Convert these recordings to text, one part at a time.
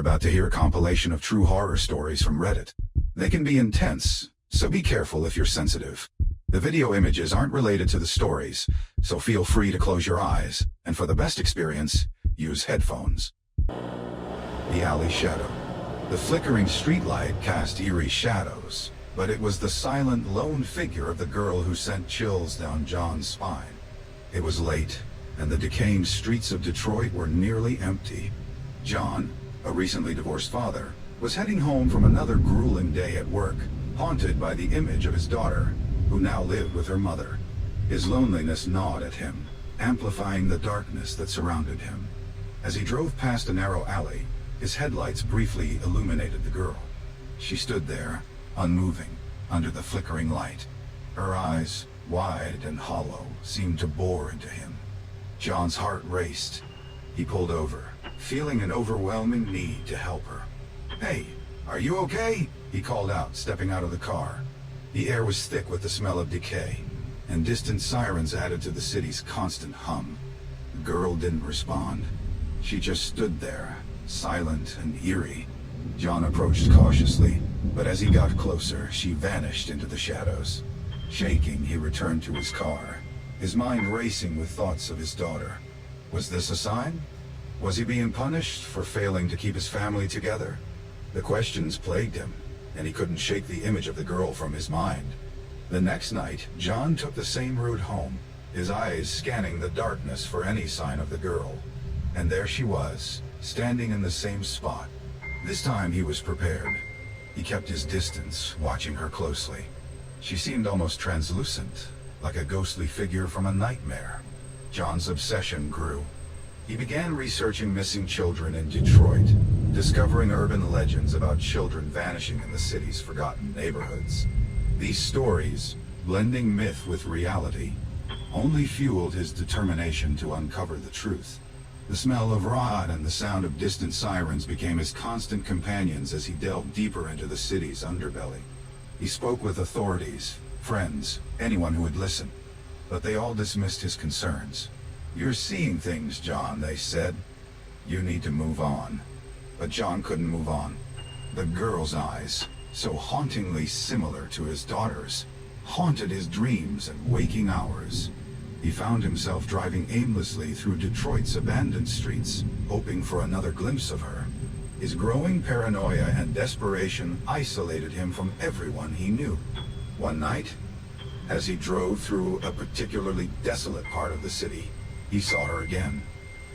about to hear a compilation of true horror stories from Reddit. They can be intense, so be careful if you're sensitive. The video images aren't related to the stories, so feel free to close your eyes, and for the best experience, use headphones. The alley shadow. The flickering streetlight cast eerie shadows, but it was the silent, lone figure of the girl who sent chills down John's spine. It was late, and the decaying streets of Detroit were nearly empty. John, a recently divorced father, was heading home from another grueling day at work, haunted by the image of his daughter, who now lived with her mother. His loneliness gnawed at him, amplifying the darkness that surrounded him. As he drove past a narrow alley, his headlights briefly illuminated the girl. She stood there, unmoving, under the flickering light. Her eyes, wide and hollow, seemed to bore into him. John's heart raced. He pulled over, feeling an overwhelming need to help her. "Hey, are you okay?" he called out, stepping out of the car. The air was thick with the smell of decay, and distant sirens added to the city's constant hum. The girl didn't respond. She just stood there, silent and eerie. John approached cautiously, but as he got closer, she vanished into the shadows. Shaking, he returned to his car, his mind racing with thoughts of his daughter. Was this a sign? Was he being punished for failing to keep his family together? The questions plagued him, and he couldn't shake the image of the girl from his mind. The next night, John took the same route home, his eyes scanning the darkness for any sign of the girl. And there she was, standing in the same spot. This time he was prepared. He kept his distance, watching her closely. She seemed almost translucent, like a ghostly figure from a nightmare. John's obsession grew. He began researching missing children in Detroit, discovering urban legends about children vanishing in the city's forgotten neighborhoods. These stories, blending myth with reality, only fueled his determination to uncover the truth. The smell of rot and the sound of distant sirens became his constant companions as he delved deeper into the city's underbelly. He spoke with authorities, friends, anyone who would listen, but they all dismissed his concerns. "You're seeing things, John," they said. "You need to move on." But John couldn't move on. The girl's eyes, so hauntingly similar to his daughter's, haunted his dreams and waking hours. He found himself driving aimlessly through Detroit's abandoned streets, hoping for another glimpse of her. His growing paranoia and desperation isolated him from everyone he knew. One night, as he drove through a particularly desolate part of the city, he saw her again.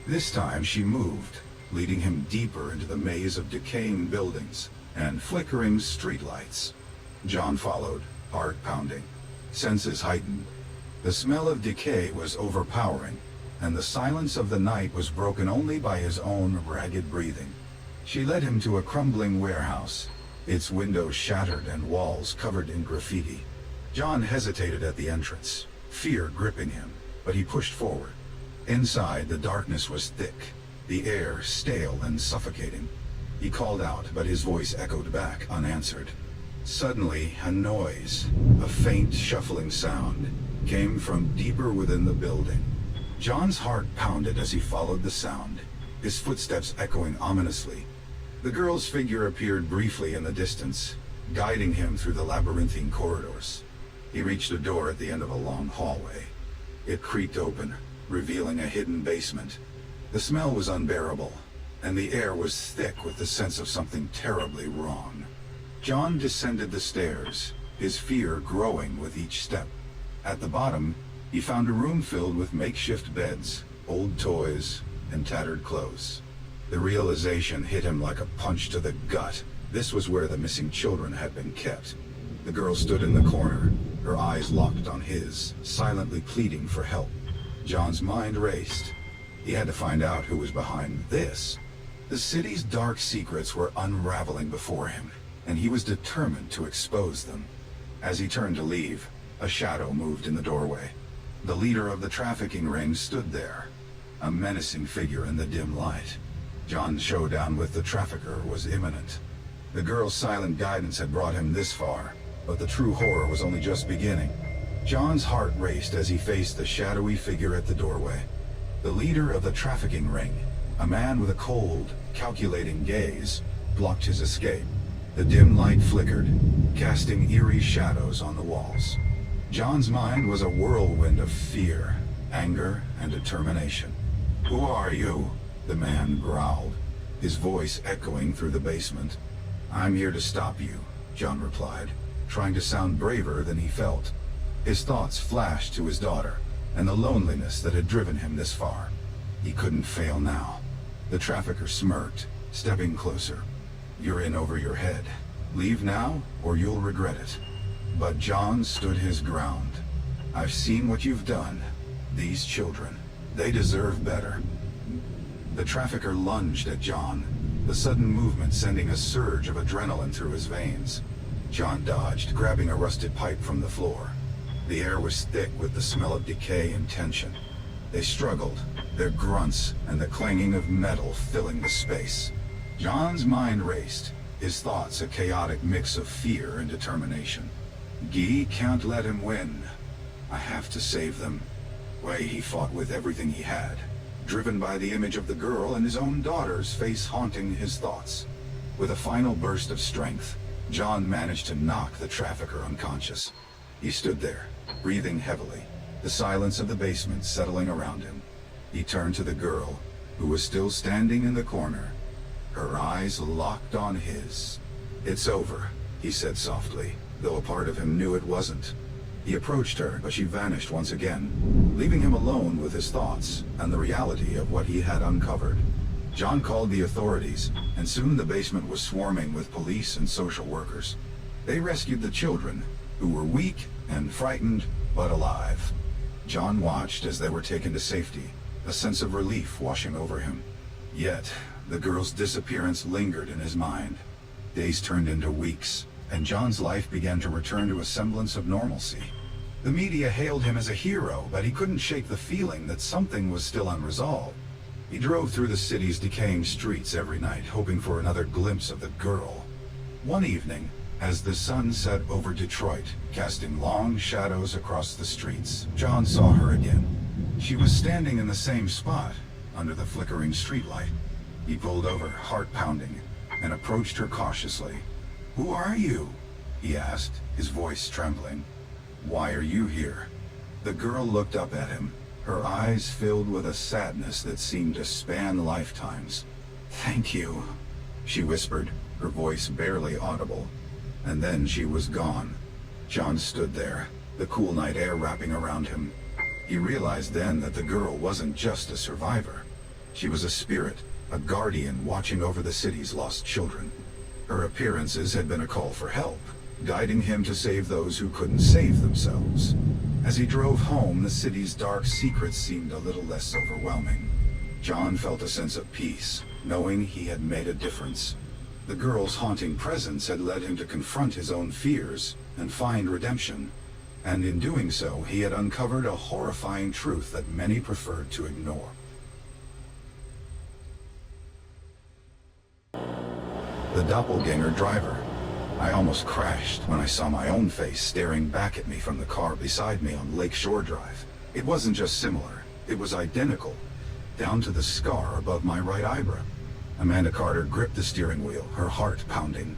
This time she moved, leading him deeper into the maze of decaying buildings and flickering streetlights. John followed, heart pounding, senses heightened. The smell of decay was overpowering, and the silence of the night was broken only by his own ragged breathing. She led him to a crumbling warehouse, its windows shattered and walls covered in graffiti. John hesitated at the entrance, fear gripping him, but he pushed forward. Inside, the darkness was thick, the air stale and suffocating. He called out, but his voice echoed back, unanswered. Suddenly, a noise, a faint shuffling sound, came from deeper within the building. John's heart pounded as he followed the sound, his footsteps echoing ominously. The girl's figure appeared briefly in the distance, guiding him through the labyrinthine corridors. He reached a door at the end of a long hallway. It creaked open, revealing a hidden basement. The smell was unbearable, and the air was thick with the sense of something terribly wrong. John descended the stairs, his fear growing with each step. At the bottom, he found a room filled with makeshift beds, old toys, and tattered clothes. The realization hit him like a punch to the gut. This was where the missing children had been kept. The girl stood in the corner, her eyes locked on his, silently pleading for help. John's mind raced. He had to find out who was behind this. The city's dark secrets were unraveling before him, and he was determined to expose them. As he turned to leave, a shadow moved in the doorway. The leader of the trafficking ring stood there, a menacing figure in the dim light. John's showdown with the trafficker was imminent. The girl's silent guidance had brought him this far, but the true horror was only just beginning. John's heart raced as he faced the shadowy figure at the doorway. The leader of the trafficking ring, A man with a cold, calculating gaze blocked his escape. The dim light flickered, casting eerie shadows on the walls. John's mind was a whirlwind of fear, anger, and determination. "Who are you?" the man growled, his voice echoing through the basement. "I'm here to stop you," John replied, trying to sound braver than he felt. His thoughts flashed to his daughter, and the loneliness that had driven him this far. He couldn't fail now. The trafficker smirked, stepping closer. "You're in over your head. Leave now, or you'll regret it." But John stood his ground. "I've seen what you've done. These children, they deserve better." The trafficker lunged at John, the sudden movement sending a surge of adrenaline through his veins. John dodged, grabbing a rusted pipe from the floor. The air was thick with the smell of decay and tension. They struggled, their grunts and the clanging of metal filling the space. John's mind raced, his thoughts a chaotic mix of fear and determination. Guy can't let him win. I have to save them. He fought with everything he had, driven by the image of the girl and his own daughter's face haunting his thoughts. With a final burst of strength, John managed to knock the trafficker unconscious. He stood there, breathing heavily, the silence of the basement settling around him. He turned to the girl, who was still standing in the corner, her eyes locked on his. "It's over," he said softly, though a part of him knew it wasn't. He approached her, but she vanished once again, leaving him alone with his thoughts and the reality of what he had uncovered. John called the authorities, and soon the basement was swarming with police and social workers. They rescued the children, who were weak and frightened, but alive. John watched as they were taken to safety, a sense of relief washing over him. Yet, the girl's disappearance lingered in his mind. Days turned into weeks, and John's life began to return to a semblance of normalcy. The media hailed him as a hero, but he couldn't shake the feeling that something was still unresolved. He drove through the city's decaying streets every night, hoping for another glimpse of the girl. One evening, as the sun set over Detroit, casting long shadows across the streets, John saw her again. She was standing in the same spot, under the flickering streetlight. He pulled over, heart pounding, and approached her cautiously. "Who are you?" he asked, his voice trembling. "Why are you here?" The girl looked up at him, her eyes filled with a sadness that seemed to span lifetimes. "Thank you," she whispered, her voice barely audible. And then she was gone. John stood there, the cool night air wrapping around him. He realized then that the girl wasn't just a survivor. She was a spirit, a guardian watching over the city's lost children. Her appearances had been a call for help, guiding him to save those who couldn't save themselves. As he drove home, the city's dark secrets seemed a little less overwhelming. John felt a sense of peace, knowing he had made a difference. The girl's haunting presence had led him to confront his own fears and find redemption. And in doing so, he had uncovered a horrifying truth that many preferred to ignore. The Doppelgänger Driver. I almost crashed when I saw my own face staring back at me from the car beside me on Lake Shore Drive. It wasn't just similar, it was identical, down to the scar above my right eyebrow. Amanda Carter gripped the steering wheel, her heart pounding.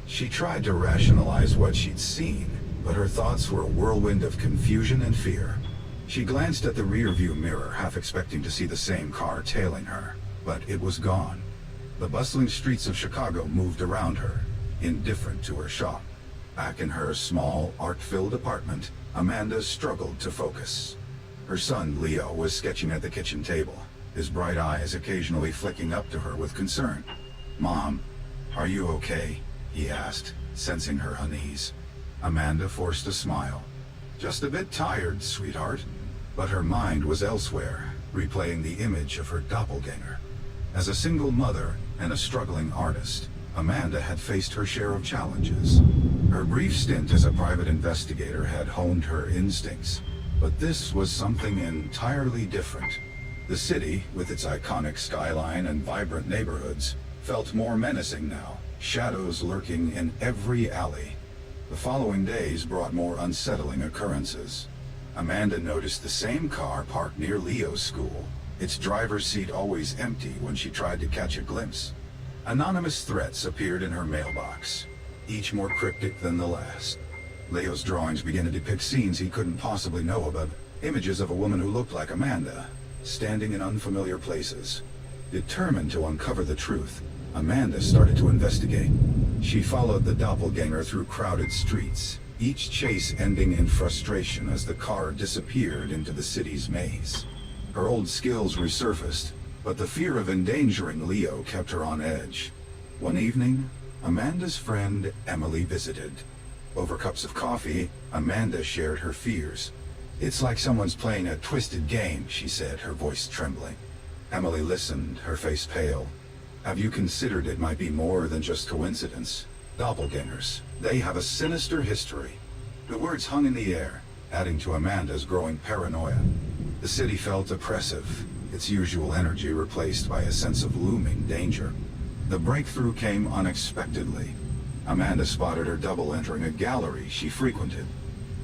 She tried to rationalize what she'd seen, but her thoughts were a whirlwind of confusion and fear. She glanced at the rearview mirror, half expecting to see the same car tailing her, but it was gone. The bustling streets of Chicago moved around her, indifferent to her shop. Back in her small, art-filled apartment, Amanda struggled to focus. Her son, Leo, was sketching at the kitchen table, his bright eyes occasionally flicking up to her with concern. "Mom, are you okay?" he asked, sensing her unease. Amanda forced a smile. "Just a bit tired, sweetheart." But her mind was elsewhere, replaying the image of her doppelganger. As a single mother and a struggling artist, Amanda had faced her share of challenges. Her brief stint as a private investigator had honed her instincts, but this was something entirely different. The city, with its iconic skyline and vibrant neighborhoods, felt more menacing now, shadows lurking in every alley. The following days brought more unsettling occurrences. Amanda noticed the same car parked near Leo's school, its driver's seat always empty when she tried to catch a glimpse. Anonymous threats appeared in her mailbox, each more cryptic than the last. Leo's drawings began to depict scenes he couldn't possibly know about, images of a woman who looked like Amanda, standing in unfamiliar places. Determined to uncover the truth, Amanda started to investigate. She followed the doppelganger through crowded streets, each chase ending in frustration as the car disappeared into the city's maze. Her old skills resurfaced, but the fear of endangering Leo kept her on edge. One evening, Amanda's friend Emily visited. Over cups of coffee, Amanda shared her fears. "It's like someone's playing a twisted game," she said, her voice trembling. Emily listened, her face pale. "Have you considered it might be more than just coincidence? Doppelgangers, they have a sinister history." The words hung in the air, adding to Amanda's growing paranoia. The city felt oppressive, its usual energy replaced by a sense of looming danger. The breakthrough came unexpectedly. Amanda spotted her double entering a gallery she frequented.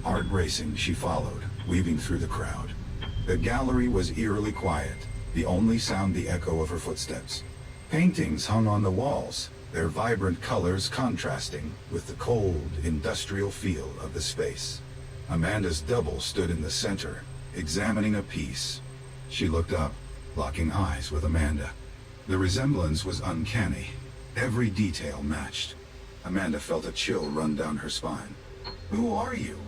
Heart racing, she followed, weaving through the crowd. The gallery was eerily quiet, the only sound the echo of her footsteps. Paintings hung on the walls, their vibrant colors contrasting with the cold, industrial feel of the space. Amanda's double stood in the center, examining a piece. She looked up, locking eyes with Amanda. The resemblance was uncanny. Every detail matched. Amanda felt a chill run down her spine. "Who are you?"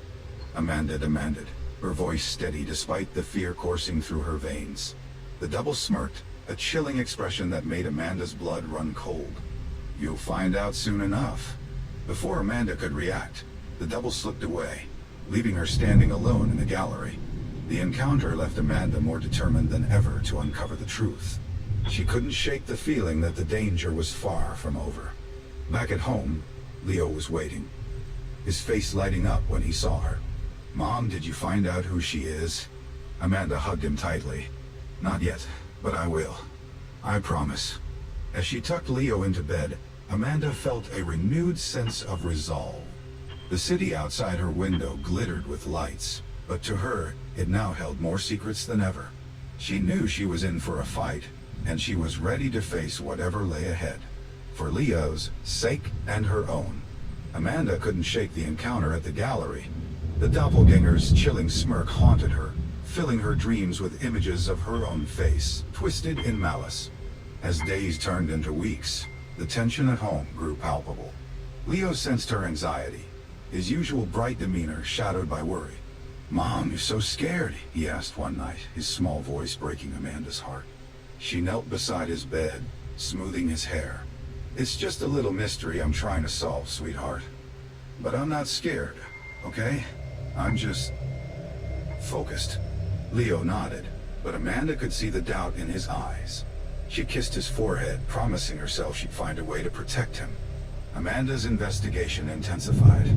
Amanda demanded, her voice steady despite the fear coursing through her veins. The double smirked, a chilling expression that made Amanda's blood run cold. "You'll find out soon enough." Before Amanda could react, the double slipped away, leaving her standing alone in the gallery. The encounter left Amanda more determined than ever to uncover the truth. She couldn't shake the feeling that the danger was far from over. Back at home, Leo was waiting, his face lighting up when he saw her. "Mom, did you find out who she is?" Amanda hugged him tightly. "Not yet, but I will. I promise." As she tucked Leo into bed, Amanda felt a renewed sense of resolve. The city outside her window glittered with lights, but to her, it now held more secrets than ever. She knew she was in for a fight, and she was ready to face whatever lay ahead. For Leo's sake and her own. Amanda couldn't shake the encounter at the gallery. The doppelganger's chilling smirk haunted her, filling her dreams with images of her own face, twisted in malice. As days turned into weeks, the tension at home grew palpable. Leo sensed her anxiety, his usual bright demeanor shadowed by worry. "Mom, you're so scared," he asked one night, his small voice breaking Amanda's heart. She knelt beside his bed, smoothing his hair. "It's just a little mystery I'm trying to solve, sweetheart. But I'm not scared, okay? I'm just focused." Leo nodded, but Amanda could see the doubt in his eyes. She kissed his forehead, promising herself she'd find a way to protect him. Amanda's investigation intensified.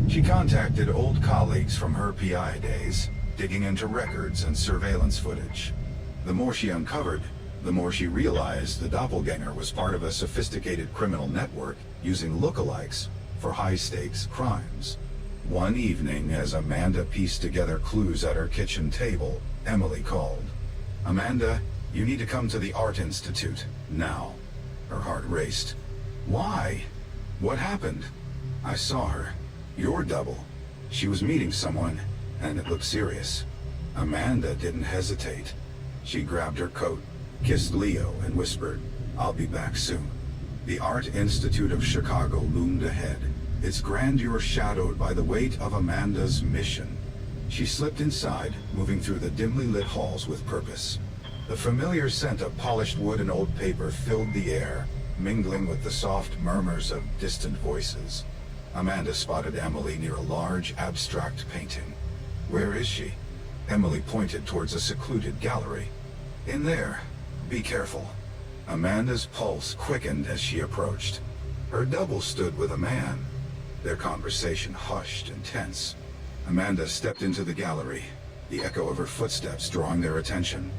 She contacted old colleagues from her PI days, digging into records and surveillance footage. The more she uncovered, the more she realized the doppelganger was part of a sophisticated criminal network using lookalikes for high-stakes crimes. One evening, as Amanda pieced together clues at her kitchen table, Emily called. "Amanda, you need to come to the Art Institute, now." Her heart raced. "Why? What happened?" "I saw her. Your double. She was meeting someone, and it looked serious." Amanda didn't hesitate. She grabbed her coat, kissed Leo, and whispered, "I'll be back soon." The Art Institute of Chicago loomed ahead, its grandeur shadowed by the weight of Amanda's mission. She slipped inside, moving through the dimly lit halls with purpose. The familiar scent of polished wood and old paper filled the air, mingling with the soft murmurs of distant voices. Amanda spotted Emily near a large, abstract painting. "Where is she?" Emily pointed towards a secluded gallery. "In there. Be careful." Amanda's pulse quickened as she approached. Her double stood with a man, their conversation hushed and tense. Amanda stepped into the gallery, the echo of her footsteps drawing their attention.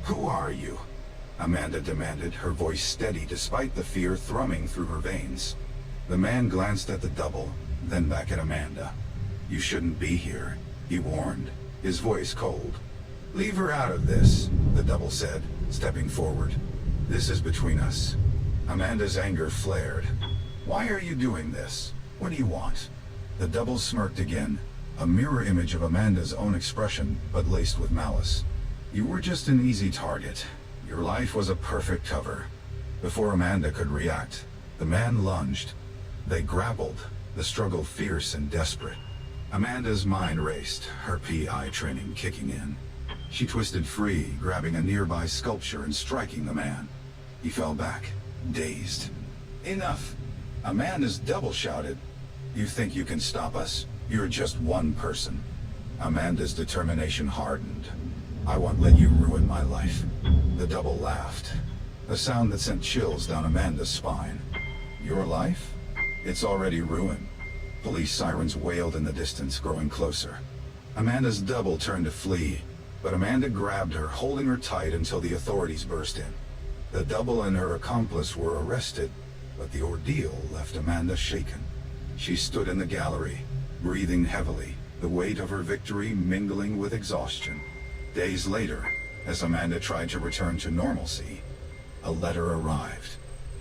"Who are you?" Amanda demanded, her voice steady despite the fear thrumming through her veins. The man glanced at the double, then back at Amanda. "You shouldn't be here," he warned, his voice cold. Leave her out of this, the double said, stepping forward. This is between us. Amanda's anger flared. Why are you doing this? What do you want? The double smirked again, a mirror image of Amanda's own expression, but laced with malice. You were just an easy target. Your life was a perfect cover. Before Amanda could react, the man lunged. They grappled, the struggle fierce and desperate. Amanda's mind raced, her PI training kicking in. She twisted free, grabbing a nearby sculpture and striking the man. He fell back, dazed. Enough! Amanda's double shouted. You think you can stop us? You're just one person. Amanda's determination hardened. I won't let you ruin my life. The double laughed, a sound that sent chills down Amanda's spine. Your life? It's already ruined. Police sirens wailed in the distance, growing closer. Amanda's double turned to flee, but Amanda grabbed her, holding her tight until the authorities burst in. The double and her accomplice were arrested, but the ordeal left Amanda shaken. She stood in the gallery, breathing heavily, the weight of her victory mingling with exhaustion. Days later, as Amanda tried to return to normalcy, a letter arrived.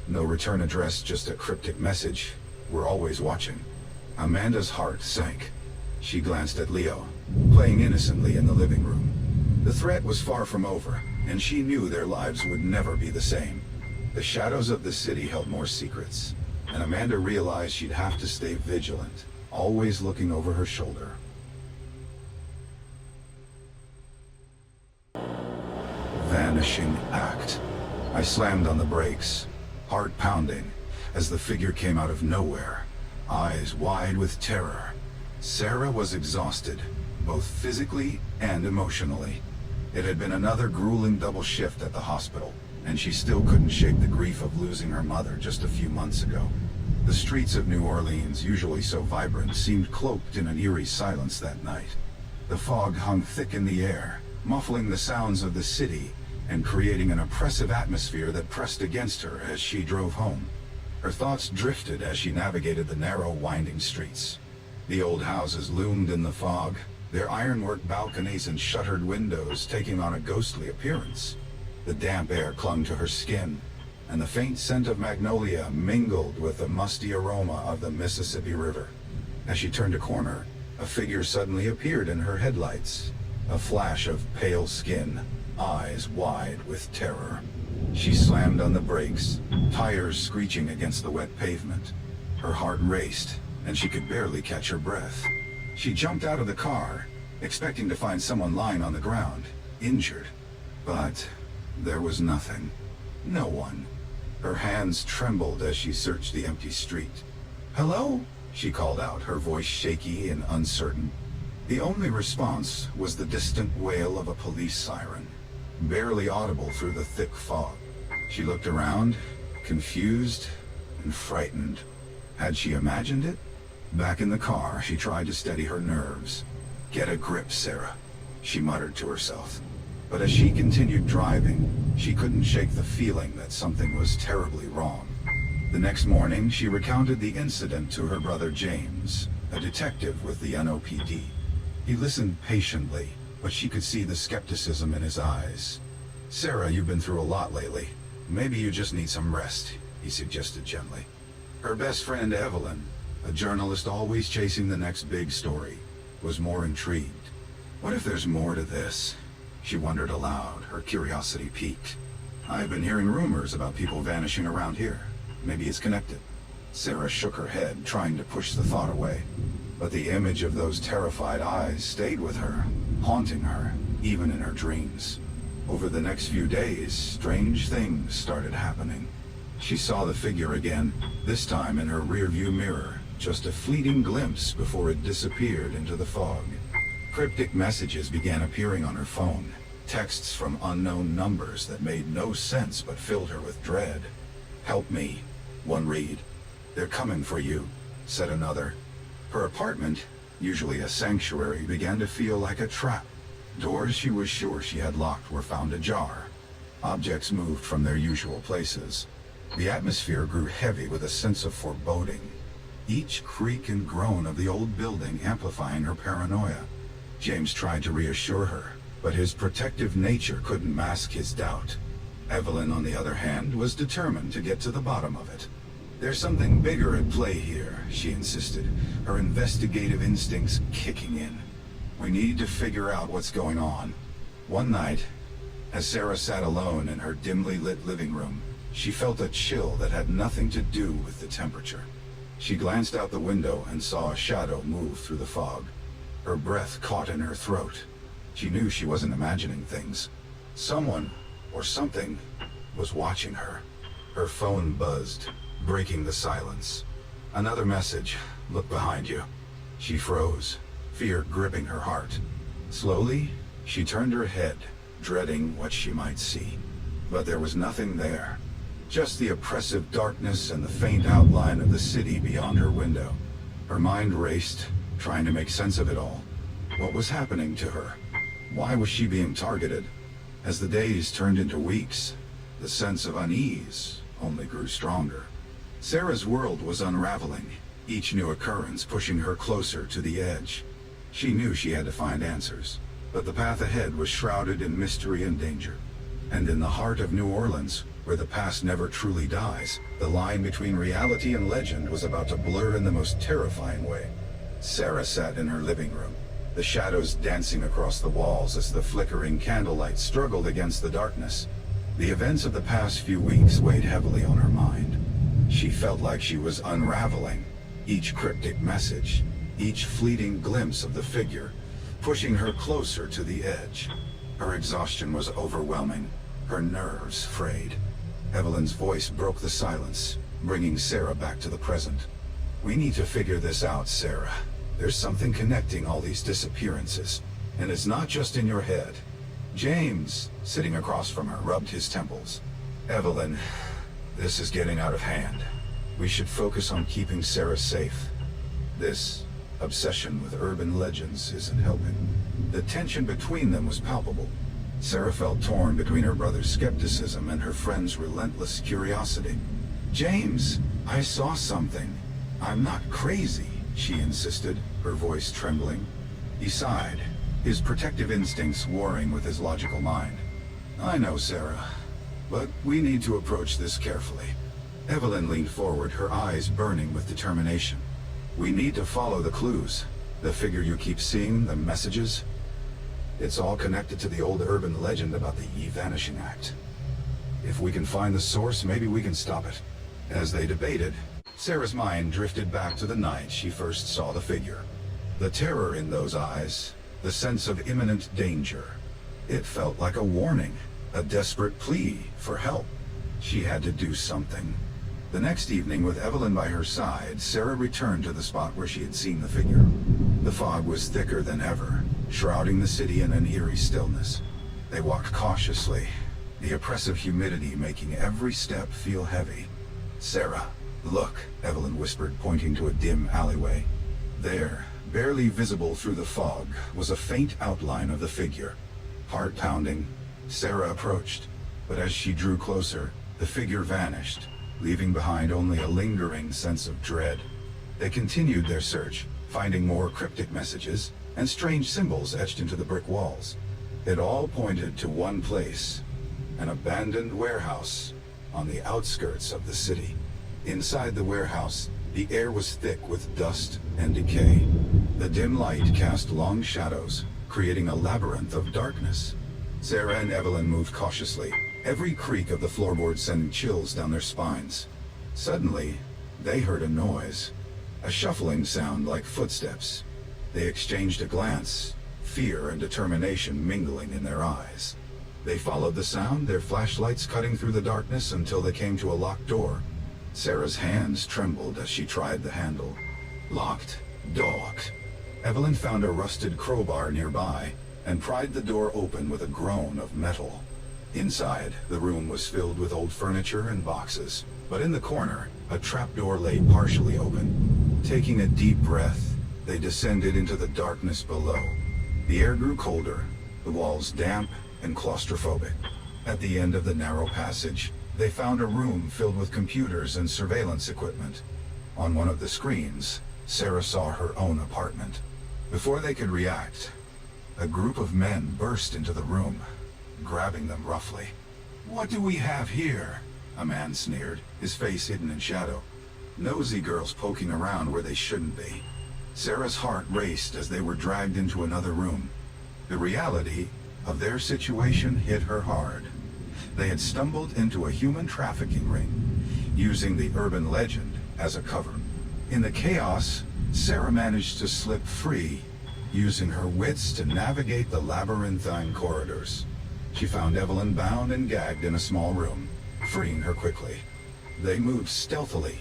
No return address, just a cryptic message. We're always watching. Amanda's heart sank. She glanced at Leo, playing innocently in the living room. The threat was far from over, and she knew their lives would never be the same. The shadows of the city held more secrets, and Amanda realized she'd have to stay vigilant, always looking over her shoulder. Vanishing Act. I slammed on the brakes, heart pounding, as the figure came out of nowhere, eyes wide with terror. Sarah was exhausted, both physically and emotionally. It had been another grueling double shift at the hospital, and she still couldn't shake the grief of losing her mother just a few months ago. The streets of New Orleans, usually so vibrant, seemed cloaked in an eerie silence that night. The fog hung thick in the air, muffling the sounds of the city and creating an oppressive atmosphere that pressed against her as she drove home. Her thoughts drifted as she navigated the narrow, winding streets. The old houses loomed in the fog, their ironwork balconies and shuttered windows taking on a ghostly appearance. The damp air clung to her skin, and the faint scent of magnolia mingled with the musty aroma of the Mississippi River. As she turned a corner, a figure suddenly appeared in her headlights, a flash of pale skin, eyes wide with terror. She slammed on the brakes, tires screeching against the wet pavement. Her heart raced, and she could barely catch her breath. She jumped out of the car, expecting to find someone lying on the ground, injured. But there was nothing. No one. Her hands trembled as she searched the empty street. "Hello?" she called out, her voice shaky and uncertain. The only response was the distant wail of a police siren, barely audible through the thick fog. She looked around, confused and frightened. Had she imagined it? Back in the car, she tried to steady her nerves. "Get a grip, Sarah," she muttered to herself. But as she continued driving, she couldn't shake the feeling that something was terribly wrong. The next morning, she recounted the incident to her brother James, a detective with the NOPD. He listened patiently, but she could see the skepticism in his eyes. "Sarah, you've been through a lot lately. Maybe you just need some rest," he suggested gently. Her best friend Evelyn, a journalist always chasing the next big story, was more intrigued. What if there's more to this? She wondered aloud, her curiosity piqued. "I've been hearing rumors about people vanishing around here. Maybe it's connected." Sarah shook her head, trying to push the thought away. But the image of those terrified eyes stayed with her, haunting her, even in her dreams. Over the next few days, strange things started happening. She saw the figure again, this time in her rearview mirror, just a fleeting glimpse before it disappeared into the fog. Cryptic messages began appearing on her phone, texts from unknown numbers that made no sense but filled her with dread. "Help me," one read. "They're coming for you," said another. Her apartment, usually a sanctuary, began to feel like a trap. Doors she was sure she had locked were found ajar. Objects moved from their usual places. The atmosphere grew heavy with a sense of foreboding, each creak and groan of the old building amplifying her paranoia. James tried to reassure her, but his protective nature couldn't mask his doubt. Evelyn, on the other hand, was determined to get to the bottom of it. "There's something bigger at play here," she insisted, her investigative instincts kicking in. "We need to figure out what's going on." One night, as Sarah sat alone in her dimly lit living room, she felt a chill that had nothing to do with the temperature. She glanced out the window and saw a shadow move through the fog. Her breath caught in her throat. She knew she wasn't imagining things. Someone, or something, was watching her. Her phone buzzed, breaking the silence. Another message. "Look behind you." She froze, fear gripping her heart. Slowly, she turned her head, dreading what she might see. But there was nothing there. Just the oppressive darkness and the faint outline of the city beyond her window. Her mind raced, trying to make sense of it all. What was happening to her? Why was she being targeted? As the days turned into weeks, the sense of unease only grew stronger. Sarah's world was unraveling, each new occurrence pushing her closer to the edge. She knew she had to find answers, but the path ahead was shrouded in mystery and danger. And in the heart of New Orleans, where the past never truly dies, the line between reality and legend was about to blur in the most terrifying way. Sarah sat in her living room, the shadows dancing across the walls as the flickering candlelight struggled against the darkness. The events of the past few weeks weighed heavily on her mind. She felt like she was unraveling, each cryptic message, each fleeting glimpse of the figure, pushing her closer to the edge. Her exhaustion was overwhelming, her nerves frayed. Evelyn's voice broke the silence, bringing Sarah back to the present. "We need to figure this out, Sarah. There's something connecting all these disappearances, and it's not just in your head." James, sitting across from her, rubbed his temples. "Evelyn, this is getting out of hand. We should focus on keeping Sarah safe. This obsession with urban legends isn't helping." The tension between them was palpable. Sarah felt torn between her brother's skepticism and her friend's relentless curiosity. "James, I saw something. I'm not crazy," she insisted, her voice trembling. He sighed, his protective instincts warring with his logical mind. "I know, Sarah, but we need to approach this carefully." Evelyn leaned forward, her eyes burning with determination. "We need to follow the clues. The figure you keep seeing, the messages. It's all connected to the old urban legend about the Vanishing Act. If we can find the source, maybe we can stop it." As they debated, Sarah's mind drifted back to the night she first saw the figure. The terror in those eyes, the sense of imminent danger. It felt like a warning, a desperate plea for help. She had to do something. The next evening, with Evelyn by her side, Sarah returned to the spot where she had seen the figure. The fog was thicker than ever, shrouding the city in an eerie stillness. They walked cautiously, the oppressive humidity making every step feel heavy. "Sarah, look," Evelyn whispered, pointing to a dim alleyway. There, barely visible through the fog, was a faint outline of the figure. Heart pounding, Sarah approached, but as she drew closer, the figure vanished, leaving behind only a lingering sense of dread. They continued their search, finding more cryptic messages and strange symbols etched into the brick walls. It all pointed to one place, an abandoned warehouse on the outskirts of the city. Inside the warehouse, the air was thick with dust and decay. The dim light cast long shadows, creating a labyrinth of darkness. Sarah and Evelyn moved cautiously, every creak of the floorboard sending chills down their spines. Suddenly, they heard a noise, a shuffling sound like footsteps. They exchanged a glance, fear and determination mingling in their eyes. They followed the sound, their flashlights cutting through the darkness until they came to a locked door. Sarah's hands trembled as she tried the handle. Locked, dogged. Evelyn found a rusted crowbar nearby and pried the door open with a groan of metal. Inside, the room was filled with old furniture and boxes, but in the corner, a trapdoor lay partially open. Taking a deep breath, they descended into the darkness below. The air grew colder, the walls damp and claustrophobic. At the end of the narrow passage, they found a room filled with computers and surveillance equipment. On one of the screens, Sarah saw her own apartment. Before they could react, A group of men burst into the room, grabbing them roughly. "What do we have here?" a man sneered, his face hidden in shadow. Nosy girls poking around where they shouldn't be. Sarah's heart raced as they were dragged into another room. The reality of their situation hit her hard. They had stumbled into a human trafficking ring, using the urban legend as a cover. In the chaos, Sarah managed to slip free, using her wits to navigate the labyrinthine corridors. She found Evelyn bound and gagged in a small room, freeing her quickly. They moved stealthily,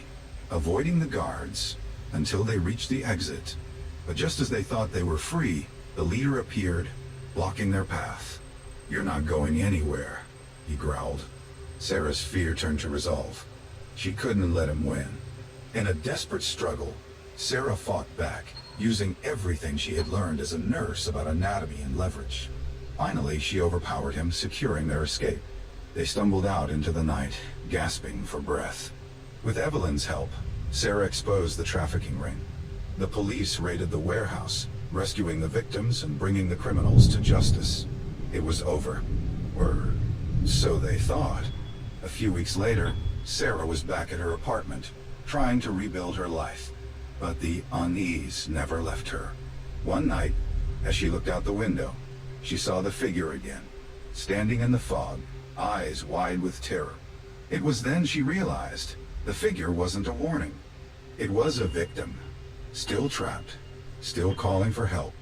avoiding the guards, until they reached the exit. But just as they thought they were free, the leader appeared, blocking their path. "You're not going anywhere," he growled. Sarah's fear turned to resolve. She couldn't let him win. In a desperate struggle, Sarah fought back, using everything she had learned as a nurse about anatomy and leverage. Finally, she overpowered him, securing their escape. They stumbled out into the night, gasping for breath. With Evelyn's help, Sarah exposed the trafficking ring. The police raided the warehouse, rescuing the victims and bringing the criminals to justice. It was over. Or so they thought. A few weeks later, Sarah was back at her apartment, trying to rebuild her life. But the unease never left her. One night, as she looked out the window, she saw the figure again, standing in the fog, eyes wide with terror. It was then she realized the figure wasn't a warning. It was a victim, still trapped, still calling for help.